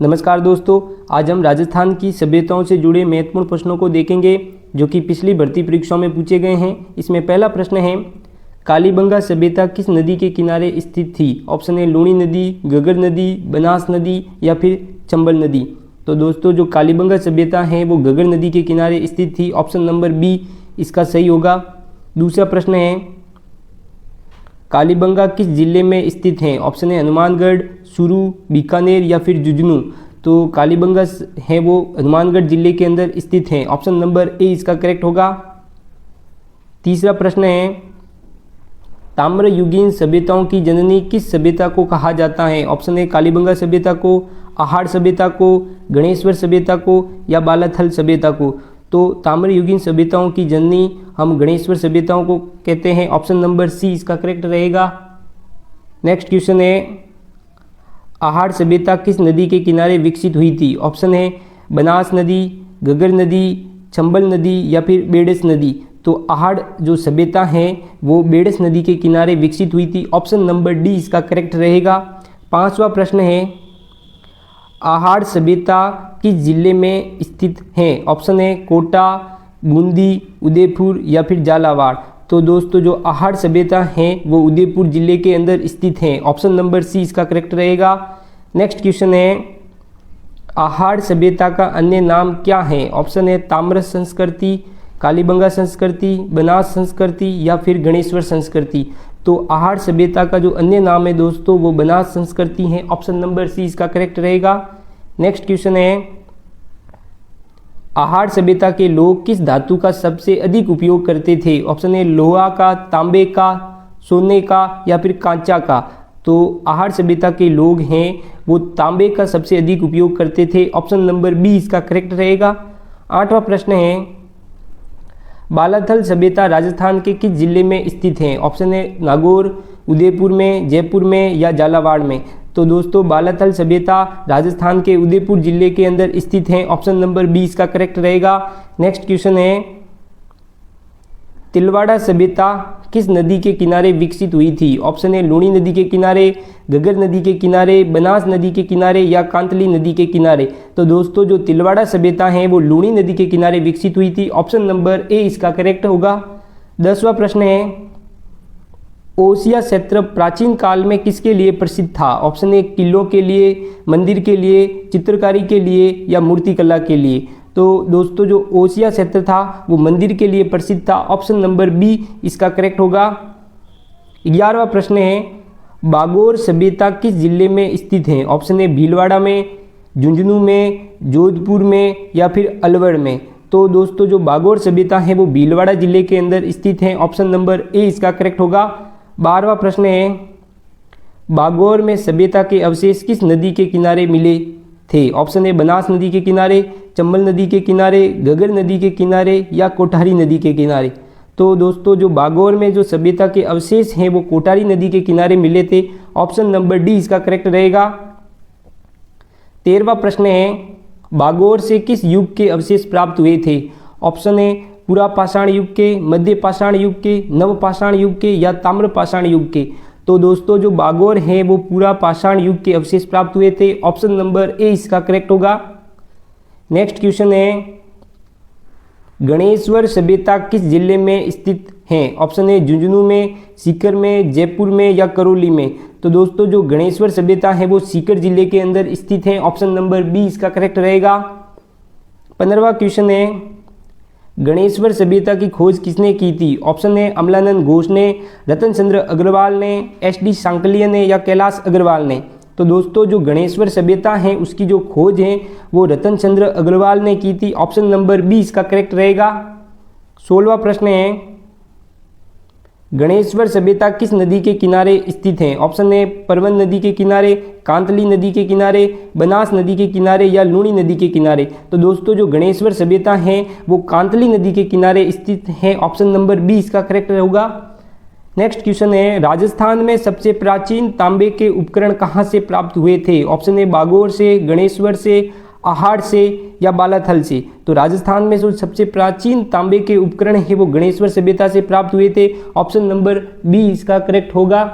नमस्कार दोस्तों, आज हम राजस्थान की सभ्यताओं से जुड़े महत्वपूर्ण प्रश्नों को देखेंगे जो कि पिछली भर्ती परीक्षाओं में पूछे गए हैं। इसमें पहला प्रश्न है, कालीबंगा सभ्यता किस नदी के किनारे स्थित थी? ऑप्शन है लूणी नदी, गगर नदी, बनास नदी या फिर चंबल नदी। तो दोस्तों जो कालीबंगा सभ्यता है वो गगर नदी के किनारे स्थित थी। ऑप्शन नंबर बी इसका सही होगा। दूसरा प्रश्न है, कालीबंगा किस जिले में स्थित है? ऑप्शन है हनुमानगढ़, चूरू, बीकानेर या फिर झुंझुनू। तो कालीबंगा है वो हनुमानगढ़ जिले के अंदर स्थित है। ऑप्शन नंबर ए इसका करेक्ट होगा। तीसरा प्रश्न है, ताम्रयुगीन सभ्यताओं की जननी किस सभ्यता को कहा जाता है? ऑप्शन है कालीबंगा सभ्यता को, आहाड़ सभ्यता को, गणेश्वर सभ्यता को या बालाथल सभ्यता को। तो ताम्रयुगीन सभ्यताओं की जननी हम गणेश्वर सभ्यताओं को कहते हैं। ऑप्शन नंबर सी इसका करेक्ट रहेगा। नेक्स्ट क्वेश्चन है, आहाड़ सभ्यता किस नदी के किनारे विकसित हुई थी? ऑप्शन है बनास नदी, गगर नदी, चंबल नदी या फिर बेड़स नदी। तो आहाड़ जो सभ्यता है वो बेड़स नदी के किनारे विकसित हुई थी। ऑप्शन नंबर डी इसका करेक्ट रहेगा। पांचवा प्रश्न है, आहाड़ सभ्यता किस जिले में स्थित है? ऑप्शन है कोटा, बूंदी, उदयपुर या फिर झालावाड़। तो दोस्तों जो आहाड़ सभ्यता है वो उदयपुर जिले के अंदर स्थित है। ऑप्शन नंबर सी इसका करेक्ट रहेगा। नेक्स्ट क्वेश्चन है, आहाड़ सभ्यता का अन्य नाम क्या है? ऑप्शन है ताम्र संस्कृति, कालीबंगा संस्कृति, बनास संस्कृति या फिर गणेश्वर संस्कृति। तो आहाड़ सभ्यता का जो अन्य नाम है दोस्तों वो बनास संस्कृति है। ऑप्शन नंबर सी इसका करेक्ट रहेगा। नेक्स्ट क्वेश्चन है, आहाड़ सभ्यता के लोग किस धातु का सबसे अधिक उपयोग करते थे? ऑप्शन है लोहा का, तांबे का, सोने का या फिर कांचा का। तो आहाड़ सभ्यता के लोग हैं वो तांबे का सबसे अधिक उपयोग करते थे। ऑप्शन नंबर बी इसका करेक्ट रहेगा। आठवां प्रश्न है, बालाथल सभ्यता राजस्थान के किस जिले में स्थित है? ऑप्शन है नागौर, उदयपुर में, जयपुर में या झालावाड़ में। तो दोस्तों बालाथल सभ्यता राजस्थान के उदयपुर जिले के अंदर स्थित है। ऑप्शन नंबर बी इसका करेक्ट रहेगा। नेक्स्ट क्वेश्चन है, तिलवाड़ा सभ्यता किस नदी के किनारे विकसित हुई थी? ऑप्शन है लूणी नदी के किनारे, गगर नदी के किनारे, बनास नदी के किनारे या कांतली नदी के किनारे। तो दोस्तों जो तिलवाड़ा सभ्यता है वो लूणी नदी के किनारे विकसित हुई थी। ऑप्शन नंबर ए इसका करेक्ट होगा। 10वां प्रश्न है, ओसिया क्षेत्र प्राचीन काल में किसके लिए प्रसिद्ध था? ऑप्शन है किलों के लिए, मंदिर के लिए, चित्रकारी के लिए या मूर्तिकला के लिए। तो दोस्तों जो ओसिया क्षेत्र था वो मंदिर के लिए प्रसिद्ध था। ऑप्शन नंबर बी इसका करेक्ट होगा। 11वां प्रश्न है, बागोर सभ्यता किस जिले में स्थित है? ऑप्शन है भीलवाड़ा में, झुंझुनू में, जोधपुर में या फिर अलवर में। तो दोस्तों जो बागोर सभ्यता है वो भीलवाड़ा जिले के अंदर स्थित है। ऑप्शन नंबर ए इसका करेक्ट होगा। 12वां प्रश्न है, बागोर में सभ्यता के अवशेष किस नदी के किनारे मिले थे? ऑप्शन है बनास नदी के किनारे, चंबल नदी के किनारे, गगर नदी के किनारे या कोठारी नदी के किनारे। तो दोस्तों जो बागोर में जो सभ्यता के अवशेष हैं वो कोठारी नदी के किनारे मिले थे। ऑप्शन नंबर डी इसका करेक्ट रहेगा। 13वां प्रश्न है, बागोर से किस युग के अवशेष प्राप्त हुए थे? ऑप्शन है पुरा पाषाण युग के, मध्य पाषाण युग के, नव पाषाण युग के या ताम्र पाषाण युग के। तो दोस्तों जो बागोर है वो पूरा पाषाण युग के अवशेष प्राप्त हुए थे। ऑप्शन नंबर ए इसका करेक्ट होगा। नेक्स्ट क्वेश्चन है, गणेश्वर सभ्यता किस जिले में स्थित है? ऑप्शन है झुंझुनू में, सीकर में, जयपुर में या करौली में। तो दोस्तों जो गणेश्वर सभ्यता है वो सीकर जिले के अंदर स्थित है। ऑप्शन नंबर बी इसका करेक्ट रहेगा। 15वां क्वेश्चन है, गणेश्वर सभ्यता की खोज किसने की थी? ऑप्शन है अमलानंद घोष ने, रतन चंद्र अग्रवाल ने, एस.डी. सांकलिया ने या कैलाश अग्रवाल ने। तो दोस्तों जो गणेश्वर सभ्यता है उसकी जो खोज है वो रतन चंद्र अग्रवाल ने की थी। ऑप्शन नंबर बी इसका करेक्ट रहेगा। 16वां प्रश्न है, गणेश्वर सभ्यता किस नदी के किनारे स्थित है? ऑप्शन है परवन नदी के किनारे, कांतली नदी के किनारे, बनास नदी के किनारे या लूणी नदी के किनारे। तो दोस्तों जो गणेश्वर सभ्यता है वो कांतली नदी के किनारे स्थित है। ऑप्शन नंबर बी इसका करेक्ट होगा। नेक्स्ट क्वेश्चन है, राजस्थान में सबसे प्राचीन तांबे के उपकरण कहाँ से प्राप्त हुए थे? ऑप्शन है बागोर से, गणेश्वर से, आहाड़ से या बालाथल से। तो राजस्थान में जो सबसे प्राचीन तांबे के उपकरण है वो गणेश्वर सभ्यता से प्राप्त हुए थे। ऑप्शन नंबर बी इसका करेक्ट होगा।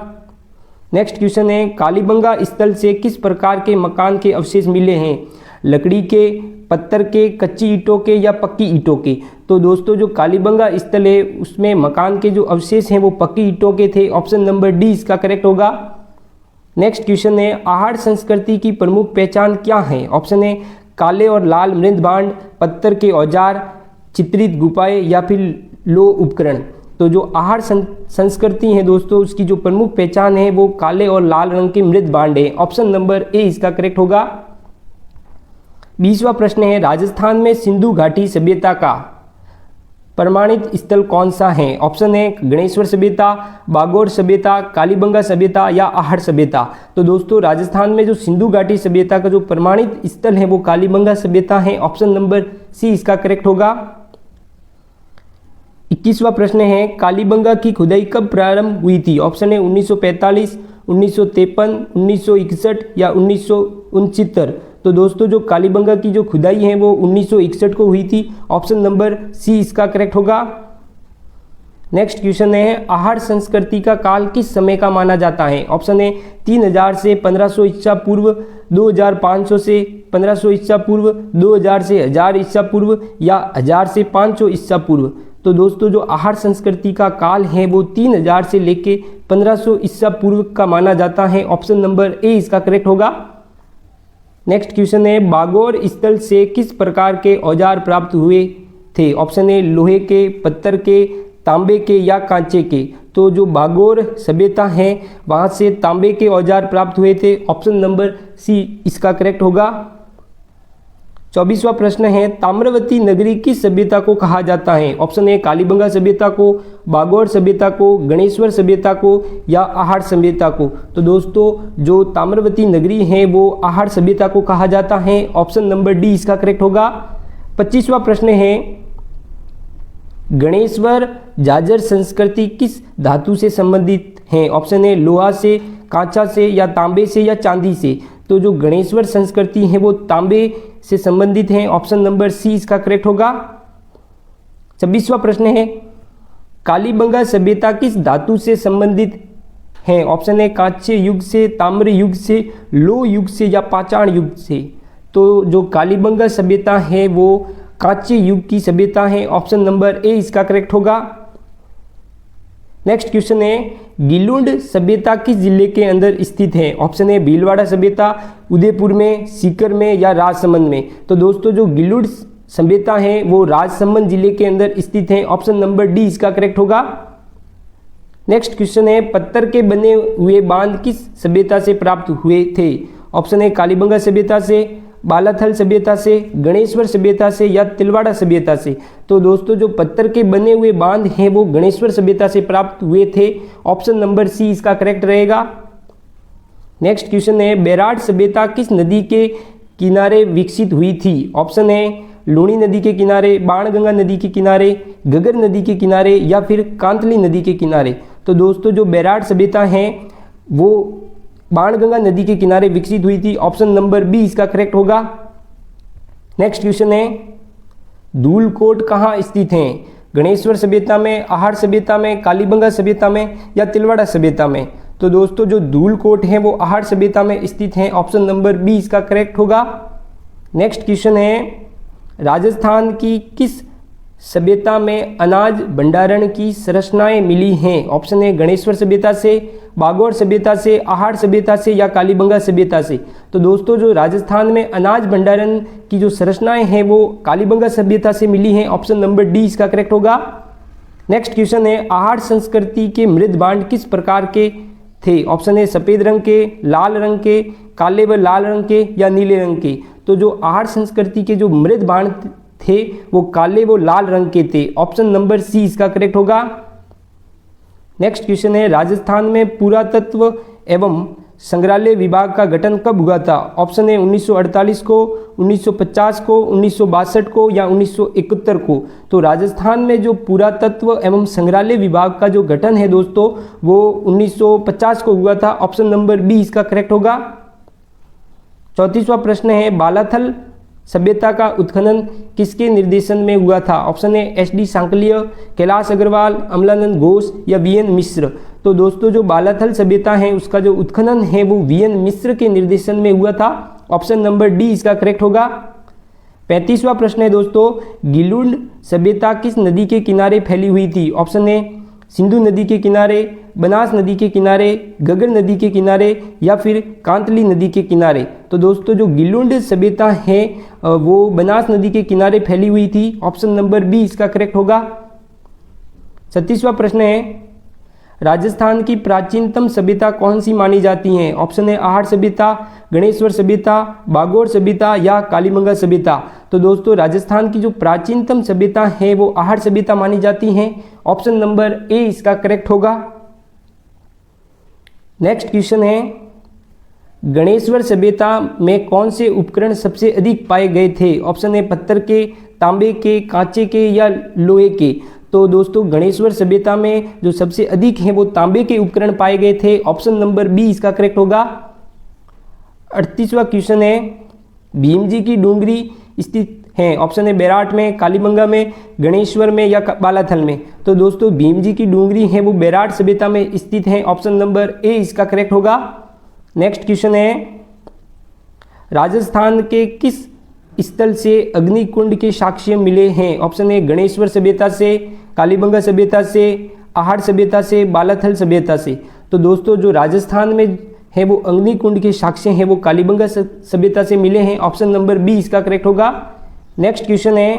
नेक्स्ट क्वेश्चन है, कालीबंगा स्थल से किस प्रकार के मकान के अवशेष मिले हैं? लकड़ी के, पत्थर के, कच्ची ईंटों के या पक्की ईंटों के? तो दोस्तों जो कालीबंगा स्थल है उसमें मकान के जो अवशेष हैं वो पक्की ईंटों के थे। ऑप्शन नंबर डी इसका करेक्ट होगा। नेक्स्ट क्वेश्चन है, आहड़ संस्कृति की प्रमुख पहचान क्या है? ऑप्शन है काले और लाल मृद भांड, पत्थर के औजार, चित्रित गुफाएं या फिर लोह उपकरण? तो जो आहड़ संस्कृति है दोस्तों उसकी जो प्रमुख पहचान है वो काले और लाल रंग के मृद भांड है। ऑप्शन नंबर ए इसका करेक्ट होगा। 20वां प्रश्न है, राजस्थान में सिंधु घाटी सभ्यता का प्रमाणित स्थल कौन सा है? ऑप्शन है गणेश्वर सभ्यता, बागोर सभ्यता, कालीबंगा सभ्यता या आहड़ सभ्यता? तो दोस्तों राजस्थान में जो सिंधु घाटी सभ्यता का जो प्रमाणित स्थल है वो कालीबंगा सभ्यता है। ऑप्शन नंबर सी इसका करेक्ट होगा। 21वां प्रश्न है, कालीबंगा की खुदाई कब प्रारंभ हुई थी? ऑप्शन है 1945, 1953, 1961 या 1969? तो दोस्तों जो कालीबंगा की जो खुदाई है वो 1961 को हुई थी। ऑप्शन नंबर सी इसका करेक्ट होगा। नेक्स्ट क्वेश्चन है, आहड़ संस्कृति का काल किस समय का माना जाता है? ऑप्शन है 3000 से 1500 ईसा पूर्व, 2500 से 1500 ईसा पूर्व, 2000 से 1000 ईसा पूर्व या 1000 से 500 ईसा पूर्व? तो दोस्तों जो आहड़ संस्कृति का काल है वो 3000 से लेके 1500 ईसा पूर्व का माना जाता है। ऑप्शन नंबर ए इसका करेक्ट होगा। नेक्स्ट क्वेश्चन है, बागोर स्थल से किस प्रकार के औजार प्राप्त हुए थे? ऑप्शन है लोहे के, पत्थर के, तांबे के या कांचे के? तो जो बागोर सभ्यता है वहाँ से तांबे के औजार प्राप्त हुए थे। ऑप्शन नंबर सी इसका करेक्ट होगा। 24वां प्रश्न है, ताम्रवती नगरी किस सभ्यता को कहा जाता है? ऑप्शन है कालीबंगा सभ्यता को, बागोर सभ्यता को, गणेश्वर सभ्यता को या आहड़ सभ्यता को? तो दोस्तों जो ताम्रवती नगरी है वो आहड़ सभ्यता को कहा जाता है। ऑप्शन नंबर डी इसका करेक्ट होगा। 25वां प्रश्न है, गणेश्वर जाजर संस्कृति किस धातु से संबंधित है? ऑप्शन है लोहा से, कांचा से या तांबे से या चांदी से? तो जो गणेश्वर संस्कृति है वो तांबे से संबंधित है। ऑप्शन नंबर सी इसका करेक्ट होगा। 26वां प्रश्न है, कालीबंगा सभ्यता किस धातु से संबंधित है? ऑप्शन है कांस्य युग से, ताम्र युग से, लोह युग से या पाषाण युग से? तो जो कालीबंगा सभ्यता है वो कांस्य युग की सभ्यता है। ऑप्शन नंबर ए इसका करेक्ट होगा। नेक्स्ट क्वेश्चन है, गिलुंड सभ्यता किस जिले के अंदर स्थित है? ऑप्शन है भीलवाड़ा सभ्यता, उदयपुर में, सीकर में या राजसमंद में? तो दोस्तों जो गिलुंड सभ्यता है वो राजसमंद जिले के अंदर स्थित है। ऑप्शन नंबर डी इसका करेक्ट होगा। नेक्स्ट क्वेश्चन है, पत्थर के बने हुए बांध किस सभ्यता से प्राप्त हुए थे? ऑप्शन है कालीबंगा सभ्यता से, बालाथल सभ्यता से, गणेश्वर सभ्यता से या तिलवाड़ा सभ्यता से? तो दोस्तों जो पत्थर के बने हुए बांध हैं वो गणेश्वर सभ्यता से प्राप्त हुए थे। ऑप्शन नंबर सी इसका करेक्ट रहेगा। नेक्स्ट क्वेश्चन है, बैराट सभ्यता किस नदी के किनारे विकसित हुई थी? ऑप्शन है लूणी नदी के किनारे, बाणगंगा नदी के किनारे, घग्गर नदी के किनारे या फिर कांतली नदी के किनारे? तो दोस्तों जो बैराट सभ्यता है वो बाणगंगा नदी के किनारे विकसित हुई थी। ऑप्शन नंबर बी इसका करेक्ट होगा। नेक्स्ट क्वेश्चन है, धूलकोट कहाँ स्थित है? गणेश्वर सभ्यता में, आहड़ सभ्यता में, कालीबंगा सभ्यता में या तिलवाड़ा सभ्यता में? तो दोस्तों जो धूलकोट है वो आहड़ सभ्यता में स्थित है। ऑप्शन नंबर बी इसका करेक्ट होगा। नेक्स्ट क्वेश्चन है, राजस्थान की किस सभ्यता में अनाज भंडारण की संरचनाएं मिली हैं? ऑप्शन है गणेश्वर सभ्यता से, बागोर सभ्यता से, आहड़ सभ्यता से या कालीबंगा सभ्यता से? तो दोस्तों जो राजस्थान में अनाज भंडारण की जो संरचनाएं हैं वो कालीबंगा सभ्यता से मिली हैं। ऑप्शन नंबर डी इसका करेक्ट होगा। नेक्स्ट क्वेश्चन है, आहड़ संस्कृति के मृद भांड किस प्रकार के थे? ऑप्शन है सफेद रंग के, लाल रंग के, काले व लाल रंग के या नीले रंग के? तो जो आहड़ संस्कृति के जो मृद भांड थे वो काले वो लाल रंग के थे। ऑप्शन नंबर सी इसका करेक्ट होगा। नेक्स्ट क्वेश्चन है, राजस्थान में पुरातत्व एवं संग्रहालय विभाग का गठन कब हुआ था? ऑप्शन है 1948 को, 1950 को, 1962 को या 1971 को? तो राजस्थान में जो पुरातत्व एवं संग्रहालय विभाग का जो गठन है दोस्तों वो 1950 को हुआ था। ऑप्शन नंबर बी इसका करेक्ट होगा। 34वां प्रश्न है, बालाथल सभ्यता का उत्खनन किसके निर्देशन में हुआ था? ऑप्शन है एस डी सांकलिया, कैलाश अग्रवाल, अमलानंद घोष या वी एन मिश्र? तो दोस्तों जो बालाथल सभ्यता है उसका जो उत्खनन है वो वीएन मिश्र के निर्देशन में हुआ था। ऑप्शन नंबर डी इसका करेक्ट होगा। 35वां प्रश्न है दोस्तों, गिलुंड सभ्यता किस नदी के किनारे फैली हुई थी? ऑप्शन ए सिंधु नदी के किनारे, बनास नदी के किनारे, गगर नदी के किनारे या फिर कांतली नदी के किनारे। तो दोस्तों जो गिलुंड सभ्यता है वो बनास नदी के किनारे फैली हुई थी। ऑप्शन नंबर बी इसका करेक्ट होगा। 36वां प्रश्न है, राजस्थान की प्राचीनतम सभ्यता कौन सी मानी जाती है? ऑप्शन है आहड़ सभ्यता, गणेश्वर सभ्यता, बागोर सभ्यता या कालीबंगा सभ्यता। तो दोस्तों राजस्थान की जो प्राचीनतम सभ्यता है वो आहड़ सभ्यता मानी जाती है। ऑप्शन नंबर ए इसका करेक्ट होगा। नेक्स्ट क्वेश्चन है, गणेश्वर सभ्यता में कौन से उपकरण सबसे अधिक पाए गए थे? ऑप्शन है पत्थर के, तांबे के, कांचे के या लोहे के। तो दोस्तों गणेश्वर सभ्यता में जो सबसे अधिक है वो तांबे के उपकरण पाए गए थे। ऑप्शन नंबर बी इसका करेक्ट होगा। 38वां क्वेश्चन है, भीम जी की डूंगरी स्थित है? ऑप्शन है बैराट में, कालीबंगा में, गणेश्वर में या बालाथल में। तो दोस्तों भीम जी की डूंगरी है वो बैराट सभ्यता में स्थित है। ऑप्शन नंबर ए इसका करेक्ट होगा। नेक्स्ट क्वेश्चन है, राजस्थान के किस स्थल से अग्निकुंड के साक्ष्य मिले हैं? ऑप्शन है गणेश्वर सभ्यता से, कालीबंगा सभ्यता से, आहड़ सभ्यता से, बालाथल सभ्यता से। तो दोस्तों जो राजस्थान में है वो अग्निकुंड के साक्ष्य हैं वो कालीबंगा सभ्यता से मिले हैं। ऑप्शन नंबर बी इसका करेक्ट होगा। नेक्स्ट क्वेश्चन है,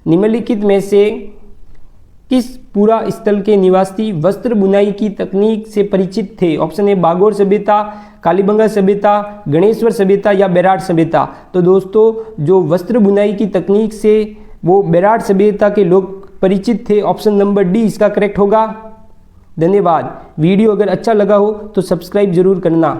निम्नलिखित में से किस पूरा स्थल के निवासी वस्त्र बुनाई की तकनीक से परिचित थे? ऑप्शन है बागोर सभ्यता, कालीबंगा सभ्यता, गणेश्वर सभ्यता या बैराट सभ्यता। तो दोस्तों जो वस्त्र बुनाई की तकनीक से वो बैराट सभ्यता के लोग परिचित थे। ऑप्शन नंबर डी इसका करेक्ट होगा। धन्यवाद। वीडियो अगर अच्छा लगा हो तो सब्सक्राइब जरूर करना।